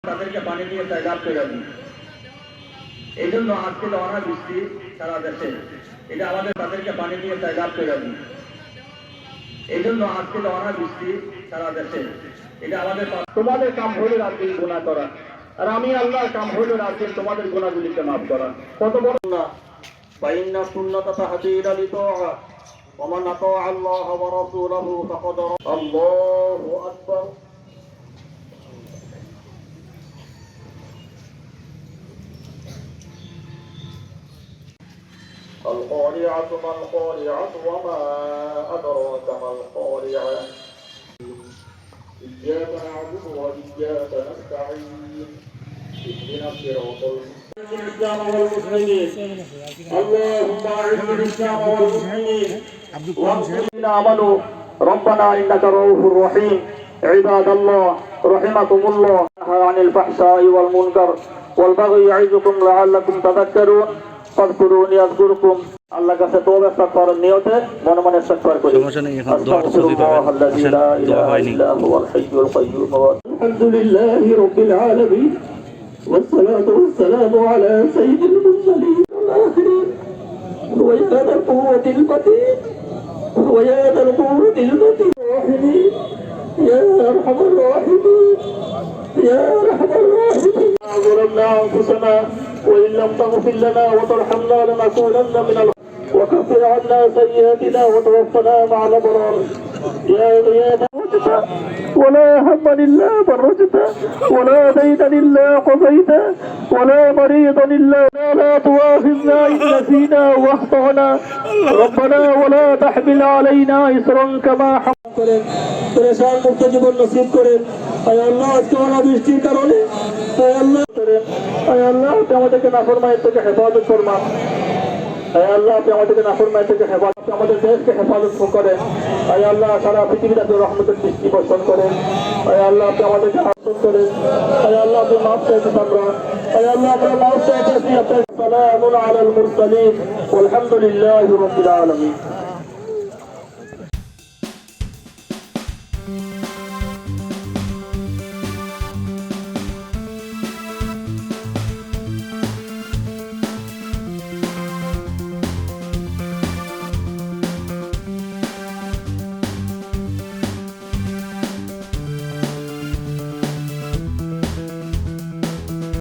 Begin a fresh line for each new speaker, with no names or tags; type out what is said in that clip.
তাদেরকে পানি দিয়ে ত্যাগ করে দিই। এই জন্য আজকে অনাবৃষ্টি সারা দেশে, এটা আমাদের তাদেরকে পানি দিয়ে ত্যাগ করে দিই। এই জন্য আজকে অনাবৃষ্টি সারা দেশে, এটা আমাদের তোমাদের কাম হলো রাত্রি গুনাহ করা, আর আমি আল্লাহর কাম হলো রাত্রি তোমাদের গুনাহগুলিকে মাফ করা। কত বড় না বাইন্না সুন্নাতা তাহদি ইলা লিতাআ ওয়া মান আতাআ আল্লাহ ওয়া রাসূলাহু ফাকাদ আল্লাহু আকবার। القارعة ما القارعة وما أدراك ما القارعة إياك نعبد وإياك نستعين اهدنا الصراط الإسلام والمسلمين اللهم أعز الإسلام والمسلمين والذين آمنوا ربنا إنك رؤوف رحيم عباد الله رحمكم الله عن الفحشاء والمنكر والبغي يعظكم لعلكم تذكرون ফাযকুরুনি আযকুরকুম। আল্লাহর কাছে তওবা ইস্তিগফারের নিয়তে মনে মনে ইস্তিগফার করি। আস্তাগফিরুল্লাহাল্লাযী লা ইলাহা ইল্লা হুয়াল হাইয়ুল কাইয়্যুম। আলহামদুলিল্লাহি রাব্বিল আলামিন ওয়াসসালাতু ওয়াসসালামু আলা সাইয়্যিদিল মুরসালিন ওয়াল আখিরিন ওয়া ইয়া যাল কুওয়াতিল মাতিন ওয়া ইয়া যাল কুওয়াতিল মাতিন ইয়া আরহামার রাহিমিন ইয়া আরহামার রাহিমিন। ظلمنا أنفسنا وإن لم تغفر لنا وترحمنا لنكونن من وكفر عنا سيئاتنا وتوفنا مع الأبرار. يا غياث فرجته ولا هما إلا فرجته ولا دينا إلا قضيته ولا مريضا إلا لا تؤاخذنا إن نسينا واخطأنا ربنا ولا تحمل علينا إصرا كما حملت পরেশান মুক্ত জীবন নসিব করেন। আয় আল্লাহ আজকে অনাবৃষ্টির কারণে আয় আল্লাহ আপনি আমাদেরকে নাফরমানি থেকে হেফাজত ফরমান। আয় আল্লাহ আপনি আমাদেরকে নাফরমানি থেকে হেফাজত, আমাদের দেশকে হেফাজত করেন। আয় আল্লাহ সারা পৃথিবীতে আপনি রহমতের দৃষ্টি বর্ষণ করেন। আয় আল্লাহ আপনি আমাদেরকে আশ্রয় করেন। আয় আল্লাহ আপনি মাফ চাইতে আমরা, আয় আল্লাহ আমরা মাফ চাইতেছি। সালামুন আলাল মুরসালিন ওয়ালহামদুলিল্লাহি রাব্বিল আলামিন।